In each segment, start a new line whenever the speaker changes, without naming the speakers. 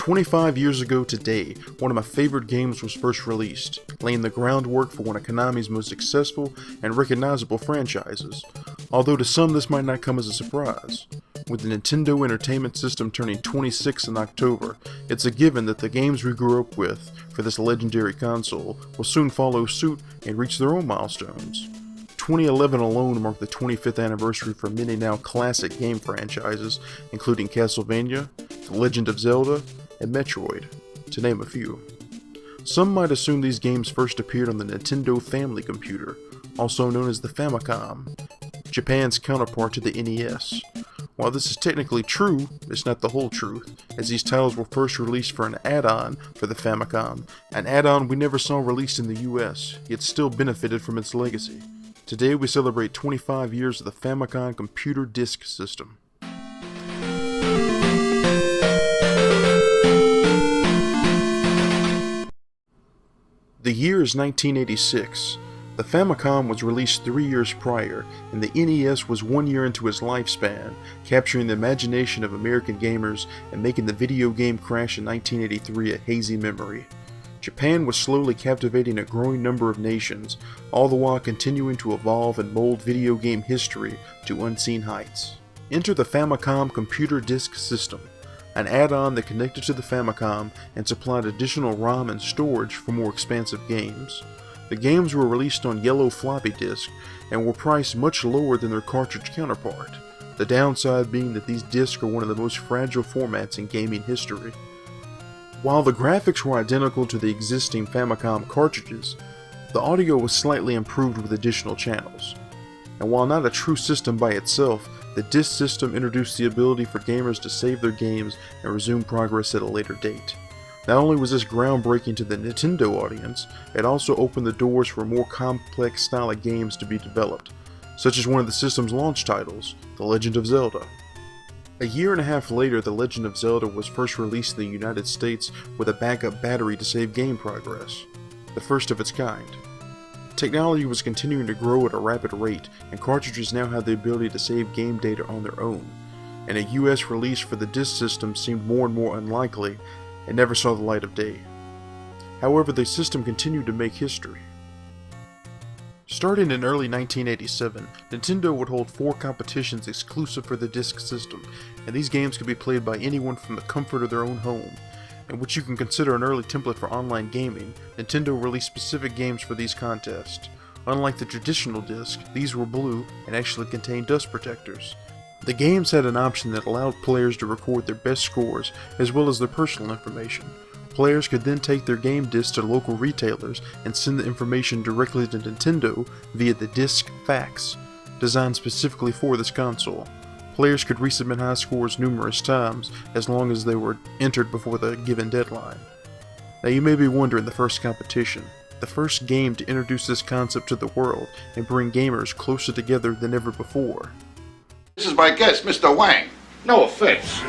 25 years ago today, one of my favorite games was first released, laying the groundwork for one of Konami's most successful and recognizable franchises, although to some this might not come as a surprise. With the Nintendo Entertainment System turning 26 in October, it's a given that the games we grew up with for this legendary console will soon follow suit and reach their own milestones. 2011 alone marked the 25th anniversary for many now classic game franchises, including Castlevania, The Legend of Zelda, and Metroid, to name a few. Some might assume these games first appeared on the Nintendo Family Computer, also known as the FamIcom, Japan's counterpart to the NES. While this is technically true, it's not the whole truth, as these titles were first released for an add-on for the Famicom, an add-on we never saw released in the US, yet still benefited from its legacy. Today we celebrate 25 years of the Famicom computer disk system. The year is 1986. The Famicom was released 3 years prior, and the NES was 1 year into its lifespan, capturing the imagination of American gamers and making the video game crash in 1983 a hazy memory. Japan was slowly captivating a growing number of nations, all the while continuing to evolve and mold video game history to unseen heights. Enter the Famicom Computer Disk System, an add-on that connected to the Famicom and supplied additional ROM and storage for more expansive games. The games were released on yellow floppy disk and were priced much lower than their cartridge counterpart, the downside being that these discs are one of the most fragile formats in gaming history. While the graphics were identical to the existing Famicom cartridges, the audio was slightly improved with additional channels. And while not a true system by itself, the disc system introduced the ability for gamers to save their games and resume progress at a later date. Not only was this groundbreaking to the Nintendo audience, it also opened the doors for more complex style of games to be developed, such as one of the system's launch titles, The Legend of Zelda. A year and a half later, The Legend of Zelda was first released in the United States with a backup battery to save game progress, the first of its kind. Technology was continuing to grow at a rapid rate, and cartridges now had the ability to save game data on their own, and a US release for the disc system seemed more and more unlikely, and never saw the light of day. However, the system continued to make history. Starting in early 1987, Nintendo would hold 4 competitions exclusive for the disk system, and these games could be played by anyone from the comfort of their own home. And which you can consider an early template for online gaming, Nintendo released specific games for these contests. Unlike the traditional disc, these were blue and actually contained dust protectors. The games had an option that allowed players to record their best scores as well as their personal information. Players could then take their game discs to local retailers and send the information directly to Nintendo via the disc fax, designed specifically for this console. Players could resubmit high scores numerous times as long as they were entered before the given deadline. Now you may be wondering the first competition, the first game to introduce this concept to the world and bring gamers closer together than ever before.
This is my guest, Mr. Wang. No offense.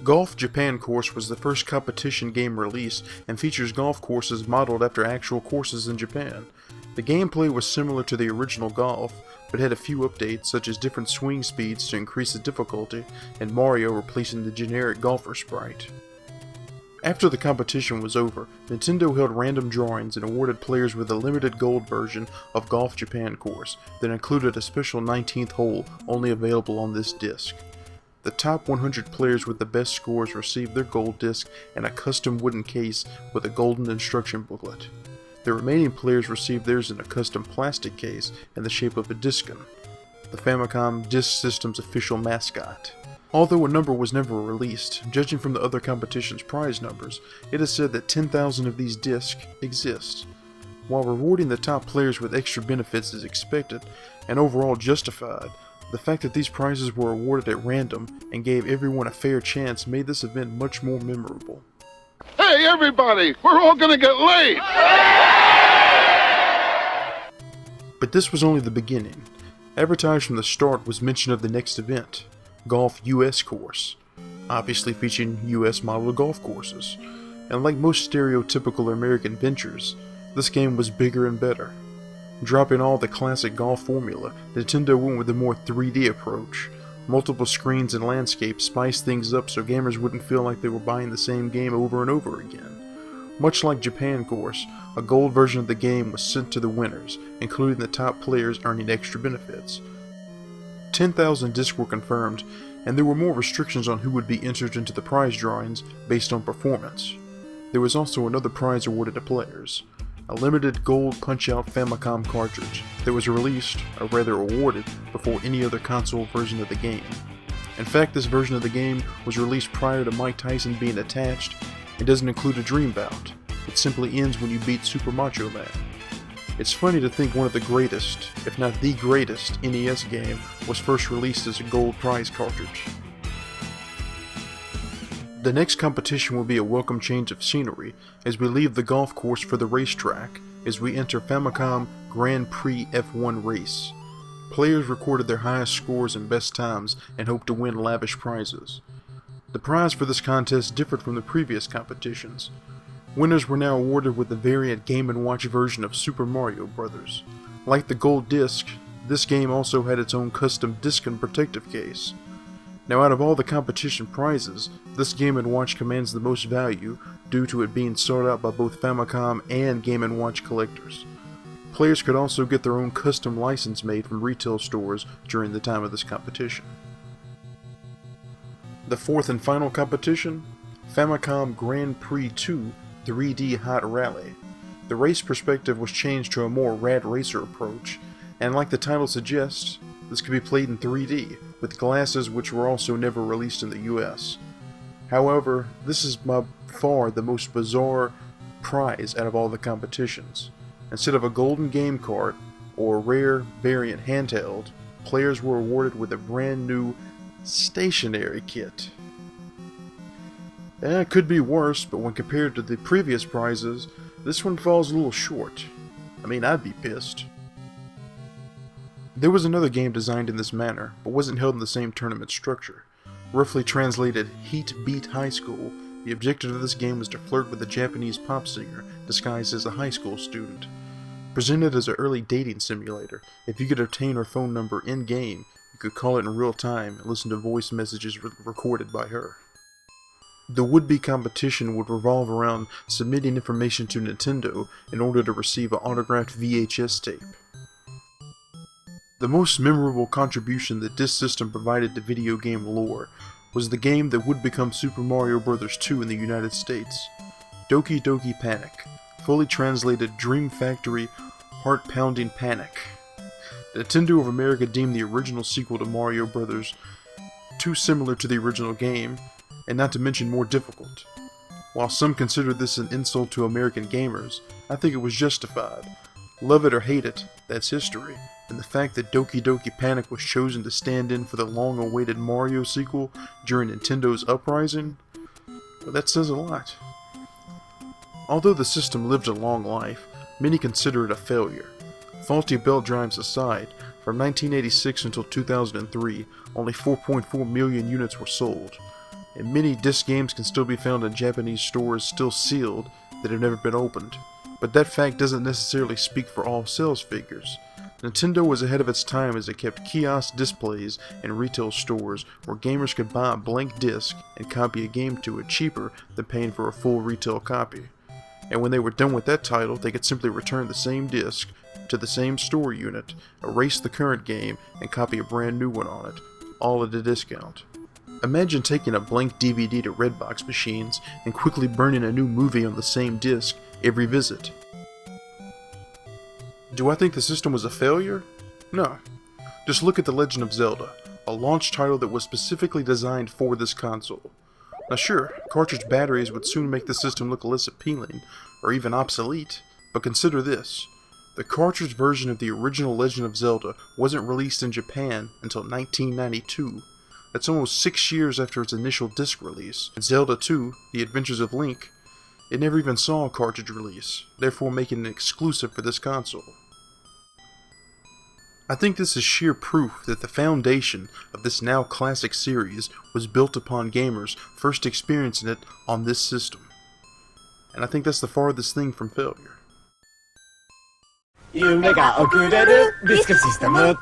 Golf Japan Course was the first competition game released and features golf courses modeled after actual courses in Japan. The gameplay was similar to the original Golf, but had a few updates such as different swing speeds to increase the difficulty and Mario replacing the generic golfer sprite. After the competition was over, Nintendo held random drawings and awarded players with a limited gold version of Golf Japan Course that included a special 19th hole only available on this disc. The top 100 players with the best scores received their gold disc and a custom wooden case with a golden instruction booklet. The remaining players received theirs in a custom plastic case in the shape of a discun, the Famicom Disk System's official mascot. Although a number was never released, judging from the other competition's prize numbers, it is said that 10,000 of these discs exist. While rewarding the top players with extra benefits is expected and overall justified, the fact that these prizes were awarded at random and gave everyone a fair chance made this event much more memorable.
Hey, everybody! We're all gonna get laid!
But this was only the beginning. Advertised from the start was mention of the next event, Golf US Course, obviously featuring US model golf courses. And like most stereotypical American ventures, this game was bigger and better. Dropping all the classic golf formula, Nintendo went with a more 3D approach. Multiple screens and landscapes spiced things up so gamers wouldn't feel like they were buying the same game over and over again. Much like Japan Course, a gold version of the game was sent to the winners, including the top players earning extra benefits. 10,000 discs were confirmed, and there were more restrictions on who would be entered into the prize drawings based on performance. There was also another prize awarded to players, a limited gold Punch-Out FamIcom cartridge that was released, or rather awarded, before any other console version of the game. In fact, this version of the game was released prior to Mike Tyson being attached and doesn't include a dream bout. It simply ends when you beat Super Macho Man. It's funny to think one of the greatest, if not the greatest, NES game was first released as a gold prize cartridge. The next competition will be a welcome change of scenery as we leave the golf course for the racetrack as we enter FamIcom Grand Prix F1 race. Players recorded their highest scores and best times and hoped to win lavish prizes. The prize for this contest differed from the previous competitions. Winners were now awarded with a variant Game & Watch version of Super Mario Bros. Like the gold disc, this game also had its own custom disc and protective case. Now out of all the competition prizes, this Game & Watch commands the most value due to it being sought out by both Famicom and Game & Watch collectors. Players could also get their own custom license made from retail stores during the time of this competition. The fourth and final competition, FamIcom Grand Prix 2 3D Hot Rally. The race perspective was changed to a more Rad Racer approach, and like the title suggests, this could be played in 3D, with glasses which were also never released in the US. However, this is by far the most bizarre prize out of all the competitions. Instead of a golden game cart, or a rare variant handheld, players were awarded with a brand new stationary kit. It could be worse, but when compared to the previous prizes, this one falls a little short. I mean, I'd be pissed. There was another game designed in this manner, but wasn't held in the same tournament structure. Roughly translated Heat Beat High School, the objective of this game was to flirt with a Japanese pop singer disguised as a high school student. Presented as an early dating simulator, if you could obtain her phone number in-game, you could call it in real time and listen to voice messages recorded by her. The would-be competition would revolve around submitting information to Nintendo in order to receive an autographed VHS tape. The most memorable contribution that this system provided to video game lore was the game that would become Super Mario Bros. 2 in the United States, Doki Doki Panic, fully translated Dream Factory Heart-Pounding Panic. Nintendo of America deemed the original sequel to Mario Bros. Too similar to the original game, and not to mention more difficult. While some consider this an insult to American gamers, I think it was justified. Love it or hate it, that's history, and the fact that Doki Doki Panic was chosen to stand in for the long-awaited Mario sequel during Nintendo's uprising, well, that says a lot. Although the system lived a long life, many consider it a failure. Faulty belt drives aside, from 1986 until 2003, only 4.4 million units were sold, and many disc games can still be found in Japanese stores still sealed that have never been opened. But that fact doesn't necessarily speak for all sales figures. Nintendo was ahead of its time as it kept kiosk displays in retail stores where gamers could buy a blank disc and copy a game to it cheaper than paying for a full retail copy. And when they were done with that title, they could simply return the same disc to the same store unit, erase the current game, and copy a brand new one on it, all at a discount. Imagine taking a blank DVD to Redbox machines and quickly burning a new movie on the same disc every visit. Do I think the system was a failure? No. Just look at The Legend of Zelda, a launch title that was specifically designed for this console. Now sure, cartridge batteries would soon make the system look less appealing, or even obsolete, but consider this. The cartridge version of the original Legend of Zelda wasn't released in Japan until 1992. That's almost 6 years after its initial disc release. And Zelda 2, The Adventures of Link, it never even saw a cartridge release, therefore making it exclusive for this console. I think this is sheer proof that the foundation of this now classic series was built upon gamers first experiencing it on this system. And I think that's the farthest thing from failure.
夢が遅れるディスクシステム